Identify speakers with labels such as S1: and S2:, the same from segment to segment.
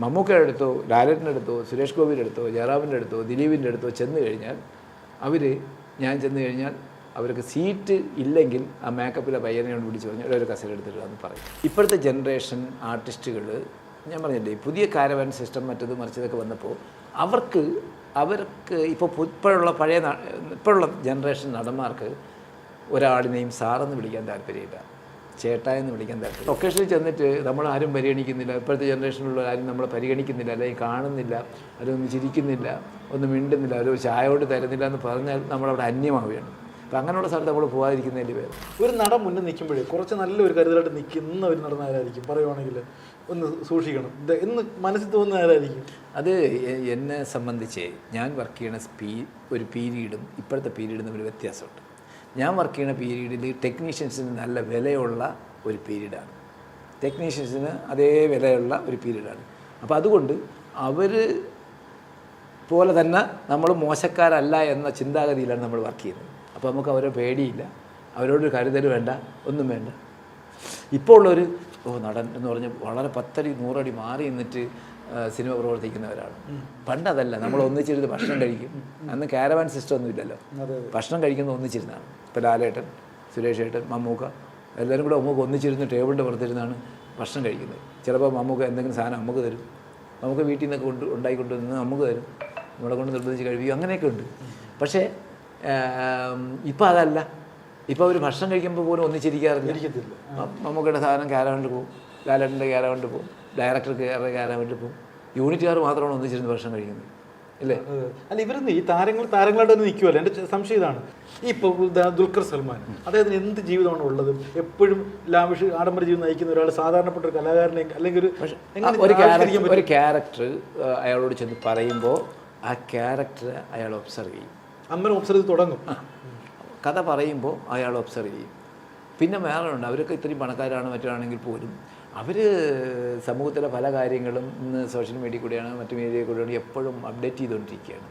S1: മമ്മൂക്കയുടെ അടുത്തോ ലാലേട്ടൻ്റെ അടുത്തോ സുരേഷ് ഗോപിയുടെ അടുത്തോ ജയറാമിൻ്റെ അടുത്തോ ദിലീപിൻ്റെ അടുത്തോ ചെന്ന് കഴിഞ്ഞാൽ ഞാൻ ചെന്ന് കഴിഞ്ഞാൽ അവർക്ക് സീറ്റ് ഇല്ലെങ്കിൽ ആ മേക്കപ്പിലെ പയ്യനെ കൊണ്ട് പിടിച്ച് പറഞ്ഞാൽ ഒരു കസേര എടുത്തിട്ടാന്ന് പറയും. ഇപ്പോഴത്തെ ജനറേഷൻ ആർട്ടിസ്റ്റുകൾ ഞാൻ പറഞ്ഞില്ലേ പുതിയ കാരവാൻ സിസ്റ്റം മറ്റത് മറിച്ചതൊക്കെ വന്നപ്പോൾ അവർക്ക് ഇപ്പോഴുള്ള ജനറേഷൻ നടന്മാർക്ക് ഒരാളിനെയും സാറെന്ന് വിളിക്കാൻ താല്പര്യമില്ല, ചേട്ടായെന്ന് വിളിക്കാൻ താല്പര്യം. ലൊക്കേഷനിൽ ചെന്നിട്ട് നമ്മളാരും പരിഗണിക്കുന്നില്ല, ഇപ്പോഴത്തെ ജനറേഷനിലുള്ള ആരും നമ്മളെ പരിഗണിക്കുന്നില്ല, അല്ലെങ്കിൽ കാണുന്നില്ല, അവരൊന്നും ചിരിക്കുന്നില്ല, ഒന്നും മിണ്ടുന്നില്ല, ഒരു ചായയോട് തരുന്നില്ല എന്ന് പറഞ്ഞാൽ നമ്മളവിടെ അന്യമാവുകയാണ്. അപ്പം അങ്ങനെയുള്ള സ്ഥലത്ത് നമ്മൾ പോകാതിരിക്കുന്നതിൻ്റെ പേര്.
S2: ഒരു നടൻ മുന്നിൽ നിൽക്കുമ്പോഴേ കുറച്ച് നല്ലൊരു കരുതലായിട്ട് നിൽക്കുന്ന ഒരു നടൻ ആരായിരിക്കും പറയുവാണെങ്കിൽ ഒന്ന് സൂക്ഷിക്കണം എന്ന് മനസ്സിൽ തോന്നുന്ന ആരായിരിക്കും?
S1: അത് എന്നെ സംബന്ധിച്ച് ഞാൻ വർക്ക് ചെയ്യുന്ന ഒരു പീരീഡും ഇപ്പോഴത്തെ പീരീഡും തമ്മിൽ വ്യത്യാസമുണ്ട്. ഞാൻ വർക്ക് ചെയ്യുന്ന പീരീഡിൽ ടെക്നീഷ്യൻസിന് നല്ല വിലയുള്ള ഒരു പീരീഡാണ്, ടെക്നീഷ്യൻസിന് അതേ വിലയുള്ള ഒരു പീരീഡാണ്. അപ്പോൾ അതുകൊണ്ട് അവർ പോലെ തന്നെ നമ്മൾ മോശക്കാരല്ല എന്ന ചിന്താഗതിയിലാണ് നമ്മൾ വർക്ക് ചെയ്യുന്നത്. അപ്പോൾ നമുക്ക് അവരെ പേടിയില്ല, അവരോടൊരു കരുതൽ വേണ്ട, ഒന്നും വേണ്ട. ഇപ്പോൾ ഉള്ളൊരു നടൻ എന്ന് പറഞ്ഞ് വളരെ 10 അടി 100 അടി മാറി നിന്നിട്ട് സിനിമ പ്രവർത്തിക്കുന്നവരാണ്. പണ്ടതല്ല, നമ്മൾ ഒന്നിച്ചിരുന്ന് ഭക്ഷണം കഴിക്കും. അന്ന് കാരവാൻ സിസ്റ്റം ഒന്നും ഇല്ലല്ലോ, ഭക്ഷണം കഴിക്കുന്നത് ഒന്നിച്ചിരുന്നാണ്. ഇപ്പോൾ ലാലേട്ടൻ, സുരേഷ് ഏട്ടൻ, മമ്മൂക്ക എല്ലാവരും കൂടെ നമുക്ക് ഒന്നിച്ചിരുന്ന് ടേബിളിൻ്റെ പുറത്തിരുന്നാണ് ഭക്ഷണം കഴിക്കുന്നത്. ചിലപ്പോൾ മമ്മൂക്ക എന്തെങ്കിലും സാധനം നമുക്ക് തരും, നമുക്ക് വീട്ടിൽ നിന്നൊക്കെ ഉണ്ടായിക്കൊണ്ട് നിന്ന് നമുക്ക് തരും, നമ്മളെ കൊണ്ട് നിർബന്ധിച്ച് കഴിപ്പിക്കും, അങ്ങനെയൊക്കെ ഉണ്ട്. പക്ഷേ ഇപ്പം അതല്ല. ഇപ്പോൾ അവർ ഭക്ഷണം കഴിക്കുമ്പോൾ പോലും ഒന്നിച്ചിരിക്കാറില്ല. മമ്മൂക്കയുടെ സാധനം കാരവാനിൽ പോകും, ലാലേട്ടൻ്റെ കാരവാനിൽ പോകും, ഡയറക്ടർക്ക് കാരവാനിൽ പോകും, യൂണിറ്റുകാർ മാത്രമാണ് ഒന്നിച്ചിരുന്ന് ഭക്ഷണം കഴിക്കുന്നത്, ഇല്ലേ?
S2: അല്ല, ഇവരൊന്നും ഈ താരങ്ങളായിട്ട് തന്നെ നിൽക്കുമല്ലോ. എൻ്റെ സംശയം ഇതാണ്, ഈ ഇപ്പോൾ ദുൽഖർ സൽമാൻ അദ്ദേഹത്തിന് എന്ത് ജീവിതമാണ് ഉള്ളത്? എപ്പോഴും ലാവിഷ് ആഡംബര ജീവിതം നയിക്കുന്ന ഒരാൾ സാധാരണപ്പെട്ട ഒരു കലാകാരനെ അല്ലെങ്കിൽ
S1: ഒരു ക്യാരക്ടർ അയാളോട് ചെന്ന് പറയുമ്പോൾ ആ ക്യാരക്ടർ അയാൾ ഒബ്സർവ് ചെയ്യും.
S2: അങ്ങനെ ഒബ്സർവ് ചെയ്ത് തുടങ്ങും.
S1: കഥ പറയുമ്പോൾ അയാൾ ഒബ്സർവ് ചെയ്യും. പിന്നെ വേറെ ഉണ്ട്, അവരൊക്കെ ഇത്രയും പണക്കാരാണ് മറ്റാണെങ്കിൽ പോലും അവർ സമൂഹത്തിലെ പല കാര്യങ്ങളും ഇന്ന് സോഷ്യൽ മീഡിയ കൂടെയാണ് മറ്റു മീഡിയ കൂടെയാണ് എപ്പോഴും അപ്ഡേറ്റ് ചെയ്തുകൊണ്ടിരിക്കുകയാണ്.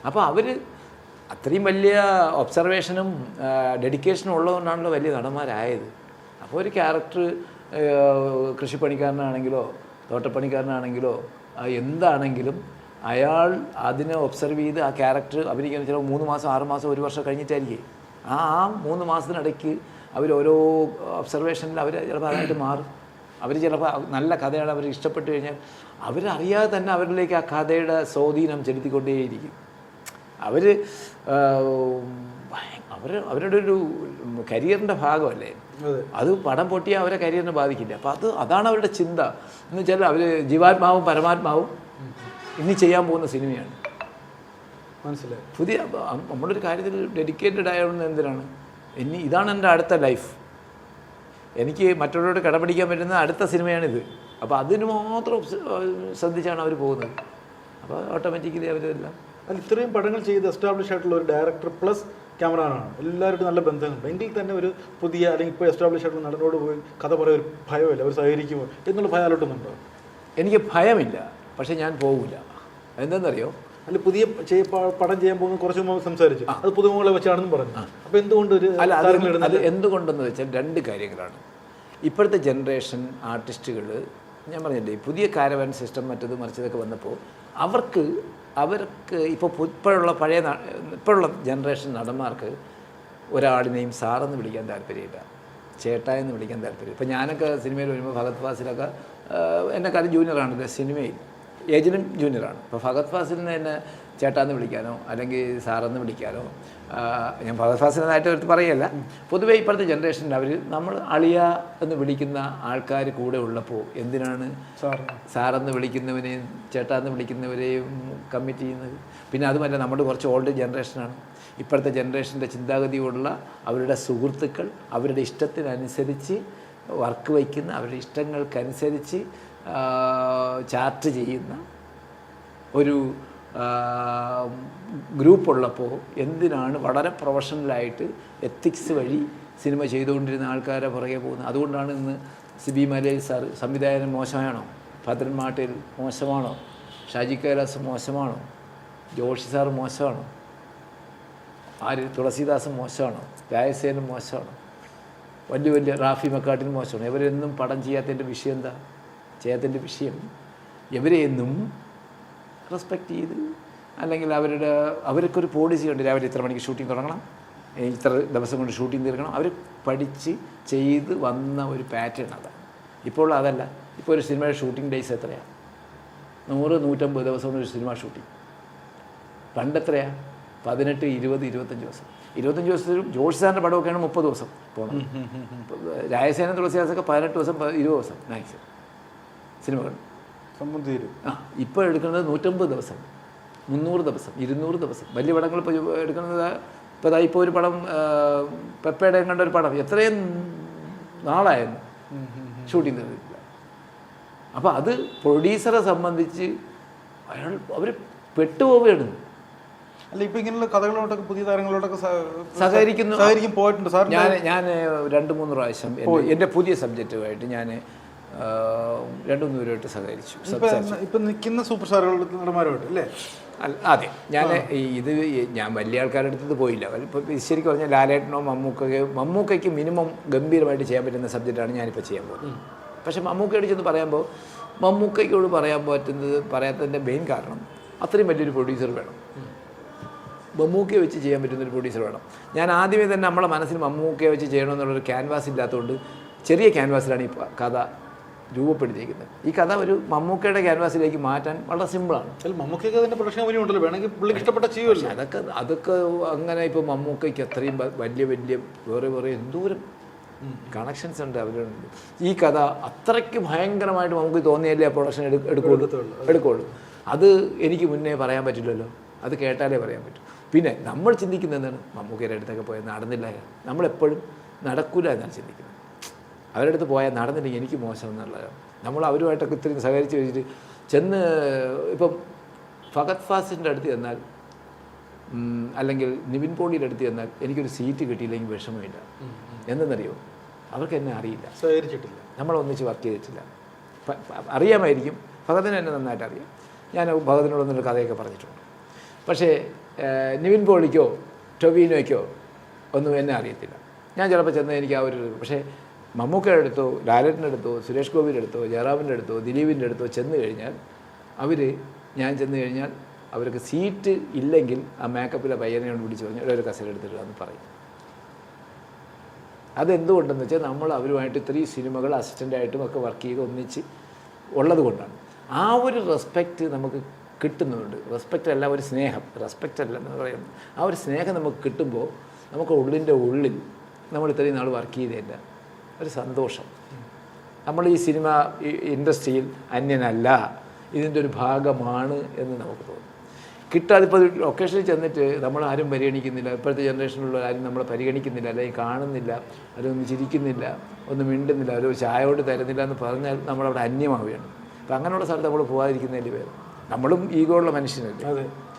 S1: അപ്പോൾ അവർ അത്രയും വലിയ ഒബ്സർവേഷനും ഡെഡിക്കേഷനും ഉള്ളതുകൊണ്ടാണല്ലോ വലിയ നടന്മാരായത്. അപ്പോൾ ഒരു ക്യാരക്ടർ കൃഷിപ്പണിക്കാരനാണെങ്കിലോ തോട്ടപ്പണിക്കാരനാണെങ്കിലോ എന്താണെങ്കിലും അയാൾ അതിനെ ഒബ്സർവ് ചെയ്ത് ആ ക്യാരക്ടർ അഭിനയിക്കാൻ ചിലപ്പോൾ 3 മാസം 6 മാസം 1 വർഷം കഴിഞ്ഞിട്ടായിരിക്കും. ആ 3 മാസത്തിനിടയ്ക്ക് അവർ ഓരോ ഒബ്സർവേഷനിൽ അവർ ചിലപ്പോൾ അതായിട്ട് മാറും. അവർ ചിലപ്പോൾ നല്ല കഥയാണ് അവർ ഇഷ്ടപ്പെട്ട് കഴിഞ്ഞാൽ അവരറിയാതെ തന്നെ അവരിലേക്ക് ആ കഥയുടെ സ്വാധീനം ചെലുത്തിക്കൊണ്ടേയിരിക്കും. അവരുടെ ഒരു കരിയറിൻ്റെ ഭാഗമല്ലേ അത്. പടം പൊട്ടിയാൽ അവരെ കരിയറിനെ ബാധിക്കില്ല. അപ്പോൾ അതാണ് അവരുടെ ചിന്ത. എന്ന് വെച്ചാൽ അവർ ജീവാത്മാവും പരമാത്മാവും ഇനി ചെയ്യാൻ പോകുന്ന സിനിമയാണ്.
S2: മനസ്സിലായി.
S1: പുതിയ നമ്മളൊരു കാര്യത്തിൽ ഡെഡിക്കേറ്റഡ് ആയതുകൊണ്ട് എന്തിനാണ് ഇതാണ് എൻ്റെ അടുത്ത ലൈഫ്, എനിക്ക് മറ്റുള്ളവരോട് കടപിടിക്കാൻ പറ്റുന്ന അടുത്ത സിനിമയാണിത്. അപ്പോൾ അതിന് മാത്രം ശ്രദ്ധിച്ചാണ് അവർ പോകുന്നത്. അപ്പോൾ ഓട്ടോമാറ്റിക്കലി അവരെല്ലാം
S2: ഇത്രയും പടങ്ങൾ ചെയ്ത് എസ്റ്റാബ്ലിഷ് ആയിട്ടുള്ള ഒരു ഡയറക്ടർ പ്ലസ് ക്യാമറാനാണ്, എല്ലാവരുമായിട്ട് നല്ല ബന്ധങ്ങളുണ്ട്. എങ്കിൽ തന്നെ ഒരു പുതിയ അല്ലെങ്കിൽ ഇപ്പോൾ എസ്റ്റാബ്ലിഷ് ആയിട്ടുള്ള നടനോട് പോയി കഥ പറയാൻ ഒരു ഭയമില്ല, അവർ സഹകരിക്കുമോ എന്നുള്ള ഭയം അലോട്ടുന്നുണ്ടോ?
S1: എനിക്ക് ഭയമില്ല, പക്ഷേ ഞാൻ പോകില്ല. എന്താണെന്നറിയോ,
S2: അല്ല പുതിയ പടം ചെയ്യാൻ പോകുന്ന കുറച്ച് മുമ്പ് സംസാരിച്ചു, അത് പുതുമുഖങ്ങളെ വെച്ചാണെന്നും പറഞ്ഞു. അപ്പോൾ എന്തുകൊണ്ട്
S1: അത് എന്തുകൊണ്ടെന്ന് വെച്ചാൽ 2 കാര്യങ്ങളാണ്. ഇപ്പോഴത്തെ ജനറേഷൻ ആർട്ടിസ്റ്റുകൾ ഞാൻ പറഞ്ഞില്ലേ പുതിയ കാരവാൻ സിസ്റ്റം മറ്റത് മറിച്ചതൊക്കെ വന്നപ്പോൾ അവർക്ക് ഇപ്പോഴുള്ള ജനറേഷൻ നടന്മാർക്ക് ഒരാളിനെയും സാറെന്ന് വിളിക്കാൻ താല്പര്യമില്ല, ചേട്ടായെന്ന് വിളിക്കാൻ താല്പര്യം. ഇപ്പോൾ ഞാനൊക്കെ സിനിമയിൽ വരുമ്പോൾ ഫഹദ് ഫാസിലൊക്കെ എന്നെക്കാളും ജൂനിയറാണ് സിനിമയിൽ, ഏജിലും ജൂനിയറാണ്. ഇപ്പോൾ ഫഹദ് ഫാസിലിനെ എന്നെ ചേട്ടാന്ന് വിളിക്കാനോ അല്ലെങ്കിൽ സാറെന്ന് വിളിക്കാനോ ഞാൻ ഫഹദ് ഫാസിലിനായിട്ട് എടുത്ത് പറയുകയല്ല, പൊതുവേ ഇപ്പോഴത്തെ ജനറേഷനിൽ നമ്മൾ അളിയ എന്ന് വിളിക്കുന്ന ആൾക്കാർ കൂടെ ഉള്ളപ്പോൾ എന്തിനാണ് സാറെന്ന് വിളിക്കുന്നവനെയും ചേട്ടാന്ന് വിളിക്കുന്നവരെയും കമ്മിറ്റ് ചെയ്യുന്നത്? പിന്നെ അതുമല്ല, നമ്മൾ കുറച്ച് ഓൾഡ് ജനറേഷനാണ്. ഇപ്പോഴത്തെ ജനറേഷൻ്റെ ചിന്താഗതിയുള്ള അവരുടെ സുഹൃത്തുക്കൾ അവരുടെ ഇഷ്ടത്തിനനുസരിച്ച് വർക്ക് വയ്ക്കുന്ന, അവരുടെ ഇഷ്ടങ്ങൾക്കനുസരിച്ച് ചാർട്ട് ചെയ്യുന്ന ഒരു ഗ്രൂപ്പുള്ളപ്പോൾ എന്തിനാണ് വളരെ പ്രൊഫഷണലായിട്ട് എത്തിക്സ് വഴി സിനിമ ചെയ്തുകൊണ്ടിരുന്ന ആൾക്കാരെ പുറകെ പോകുന്നത്? അതുകൊണ്ടാണ് ഇന്ന് സിബി മലയിൽ സാർ സംവിധായകൻ മോശമാണോ, ഭദ്രൻ മാട്ടിൽ മോശമാണോ, ഷാജി കൈലാസ് മോശമാണോ, ജോഷി സാർ മോശമാണോ, തുളസീദാസ് മോശമാണോ, രായസേനൻ മോശമാണോ, വലിയ റാഫി മക്കാട്ടിന് മോശമാണ്? ഇവരെന്നും പടം ചെയ്യാത്തതിൻ്റെ വിഷയം എന്താ? ചെയ്യാത്തതിൻ്റെ വിഷയം എവരെയൊന്നും റെസ്പെക്റ്റ് ചെയ്ത് അല്ലെങ്കിൽ അവർക്കൊരു പോളിസി ഉണ്ട്, രാവിലെ ഇത്ര മണിക്ക് ഷൂട്ടിംഗ് തുടങ്ങണം, ഇത്ര ദിവസം കൊണ്ട് ഷൂട്ടിംഗ് തീർക്കണം. അവർ പഠിച്ച് ചെയ്ത് വന്ന ഒരു പാറ്റേൺ അതാണ്. ഇപ്പോൾ അതല്ല. ഇപ്പോൾ ഒരു സിനിമയുടെ ഷൂട്ടിംഗ് ഡേയ്സ് എത്രയാണ്? 100-150 ദിവസം കൊണ്ട് ഒരു സിനിമ ഷൂട്ടിംഗ്. പണ്ടെത്രയാണ്? 18, 20, 25 ദിവസം. 25 ദിവസത്തിൽ ജോഷി സാറിൻ്റെ പടമൊക്കെയാണ് 30 ദിവസം പോകണം. രാജസേന തുളസിദാസൊക്കെ 18 ദിവസം 20 ദിവസം മാക്സിമം സിനിമകൾ
S2: തീരും.
S1: ഇപ്പോൾ എടുക്കുന്നത് 150 ദിവസം, 300 ദിവസം, 200 ദിവസം. വലിയ പടങ്ങൾ ഇപ്പോൾ എടുക്കുന്നത് ഇപ്പോൾ ഒരു പടം പെപ്പയുടെ കണ്ട ഒരു പടം എത്രയും നാളായിരുന്നു ഷൂട്ടിംഗ് തീർന്നിട്ടില്ല. അപ്പോൾ അത് പ്രൊഡ്യൂസറെ സംബന്ധിച്ച് അവർ പെട്ടുപോവുകയാണ്.
S2: അല്ല, ഇപ്പം ഇങ്ങനെയുള്ള കഥകളോട്ടൊക്കെ പുതിയ താരങ്ങളോടൊക്കെ
S1: സഹകരിക്കും
S2: പോയിട്ടുണ്ട് സാർ.
S1: ഞാൻ 2-3 പ്രാവശ്യം എൻ്റെ പുതിയ സബ്ജക്റ്റുമായിട്ട് ഞാൻ 2-3 പേരുമായിട്ട് സഹകരിച്ചു.
S2: ഇപ്പം നിൽക്കുന്ന സൂപ്പർ സ്റ്റാറുകൾ നടന്മാരുമായിട്ട് അല്ലേ?
S1: അതെ. ഞാൻ വലിയ ആൾക്കാരുടെ അടുത്ത് പോയില്ല. ഇപ്പോൾ ശരിക്കും പറഞ്ഞാൽ ലാലേട്ടനോ മമ്മൂക്കയ്ക്ക് മിനിമം ഗംഭീരമായിട്ട് ചെയ്യാൻ പറ്റുന്ന സബ്ജക്റ്റാണ് ഞാനിപ്പോൾ ചെയ്യാൻ പോകുന്നത്. പക്ഷേ മമ്മൂക്കയോട് ചെന്ന് പറയുമ്പോൾ മമ്മൂക്കയ്ക്കോട് പറയാത്തതിൻ്റെ മെയിൻ കാരണം അത്രയും വലിയൊരു പ്രൊഡ്യൂസർ വേണം. മമ്മൂക്കയെ വെച്ച് ചെയ്യാൻ പറ്റുന്നൊരു പ്രൊഡ്യൂസർ വേണം. ഞാൻ ആദ്യമേ തന്നെ നമ്മളെ മനസ്സിൽ മമ്മൂക്കയെ വെച്ച് ചെയ്യണമെന്നുള്ളൊരു ക്യാൻവാസ് ഇല്ലാത്തതുകൊണ്ട് ചെറിയ ക്യാൻവാസിലാണ് ഈ കഥ രൂപപ്പെടുത്തിയിരിക്കുന്നത്. ഈ കഥ ഒരു മമ്മൂക്കയുടെ ക്യാൻവാസിലേക്ക് മാറ്റാൻ വളരെ സിമ്പിളാണ്.
S2: മമ്മൂക്കയ്ക്ക് അതിൻ്റെ പ്രൊഡക്ഷൻ കമ്പനി ഉണ്ടല്ലോ, വേണമെങ്കിൽ പുള്ളിക്ക് ഇഷ്ടപ്പെട്ട ചെയ്യുമല്ലോ.
S1: അതൊക്കെ അങ്ങനെ ഇപ്പോൾ മമ്മൂക്കയ്ക്ക് അത്രയും വലിയ വേറെ എന്തോരം കണക്ഷൻസ് ഉണ്ട് അവരുണ്ട്. ഈ കഥ അത്രയ്ക്ക് ഭയങ്കരമായിട്ട് നമുക്ക് തോന്നിയാലേ ആ പ്രൊഡക്ഷൻ എടുക്കുള്ളൂ. അത് എനിക്ക് മുന്നേ പറയാൻ പറ്റില്ലല്ലോ, അത് കേട്ടാലേ പറയാൻ പറ്റും. പിന്നെ നമ്മൾ ചിന്തിക്കുന്നത് എന്താണ്? മമ്മൂക്കയുടെ അടുത്തൊക്കെ പോയാൽ നടന്നില്ല, നമ്മളെപ്പോഴും നടക്കൂല എന്നാണ് ചിന്തിക്കുന്നത്. അവരുടെ അടുത്ത് പോയാൽ നടന്നില്ലെങ്കിൽ എനിക്ക് മോശം എന്നുള്ളതാണ്. നമ്മൾ അവരുമായിട്ടൊക്കെ ഇത്രയും സഹകരിച്ച് വെച്ചിട്ട് ചെന്ന് ഇപ്പം ഫഹദ് ഫാസിലിൻ്റെ അടുത്ത് ചെന്നാൽ അല്ലെങ്കിൽ നിവിൻ പോളിയുടെ അടുത്ത് ചെന്നാൽ എനിക്കൊരു സീറ്റ് കിട്ടിയില്ലെങ്കിൽ വിഷമമില്ല. എന്തെന്നറിയോ? അവർക്ക് എന്നെ അറിയില്ല,
S2: സഹകരിച്ചിട്ടില്ല,
S1: നമ്മളൊന്നിച്ച് വർക്ക് ചെയ്തിട്ടില്ല. അറിയാമായിരിക്കും, ഫഹദിനെ എന്നെ നന്നായിട്ട് അറിയാം. ഞാൻ ഫഹദിനോടൊന്നൊരു കഥയൊക്കെ പറഞ്ഞിട്ടുണ്ട്. പക്ഷേ നിവിൻ പോളിക്കോ ടൊവിനോയ്ക്കോ ഒന്നും എന്നെ അറിയത്തില്ല. ഞാൻ ചിലപ്പോൾ ചെന്ന് എനിക്ക് ആ ഒരു പക്ഷേ മമ്മൂക്കയുടെ അടുത്തോ ലാലേട്ടൻ്റെ അടുത്തോ സുരേഷ് ഗോപിയുടെ അടുത്തോ ജയറാമിൻ്റെ അടുത്തോ ദിലീപിൻ്റെ അടുത്തോ ചെന്ന് കഴിഞ്ഞാൽ ഞാൻ ചെന്ന് കഴിഞ്ഞാൽ അവർക്ക് സീറ്റ് ഇല്ലെങ്കിൽ ആ മേക്കപ്പിലെ പയ്യനെയോട് പിടിച്ച് പറഞ്ഞാൽ ഒരു കസേര എടുത്തിട്ടാന്ന് പറയും. അതെന്തുകൊണ്ടെന്ന് വെച്ചാൽ നമ്മൾ അവരുമായിട്ട് ഇത്രയും സിനിമകൾ അസിസ്റ്റൻ്റായിട്ടും ഒക്കെ വർക്ക് ചെയ്ത് ഒന്നിച്ച് ഉള്ളത് കൊണ്ടാണ്. ആ ഒരു റെസ്പെക്റ്റ് നമുക്ക് കിട്ടുന്നുണ്ട്. റെസ്പെക്റ്റ് അല്ല, ഒരു സ്നേഹം. റെസ്പെക്റ്റ് അല്ല എന്ന് പറയുന്നത് ആ ഒരു സ്നേഹം നമുക്ക് കിട്ടുമ്പോൾ നമുക്ക് ഉള്ളിൽ നമ്മൾ ഇത്രയും നാൾ വർക്ക് ചെയ്തതിൻ്റെ ഒരു സന്തോഷം. നമ്മൾ ഈ സിനിമ ഇൻഡസ്ട്രിയിൽ അന്യനല്ല, ഇതിൻ്റെ ഒരു ഭാഗമാണ് എന്ന് നമുക്ക് തോന്നും. കിട്ടാതിപ്പോൾ ലൊക്കേഷനിൽ ചെന്നിട്ട് നമ്മളാരും പരിഗണിക്കുന്നില്ല, ഇപ്പോഴത്തെ ജനറേഷനിലുള്ള ആരും നമ്മളെ പരിഗണിക്കുന്നില്ല, അല്ലെങ്കിൽ കാണുന്നില്ല, അവരൊന്നും ചിരിക്കുന്നില്ല, ഒന്നും മിണ്ടുന്നില്ല, അവരൊരു ചായ കൊണ്ട് തരുന്നില്ല എന്ന് പറഞ്ഞാൽ നമ്മളവിടെ അന്യമാവുകയാണ്. അപ്പം അങ്ങനെയുള്ള സ്ഥലത്ത് നമ്മൾ പോകാതിരിക്കുന്നതിൽ പേര് നമ്മളും ഈഗോ ഉള്ള മനുഷ്യനല്ലേ.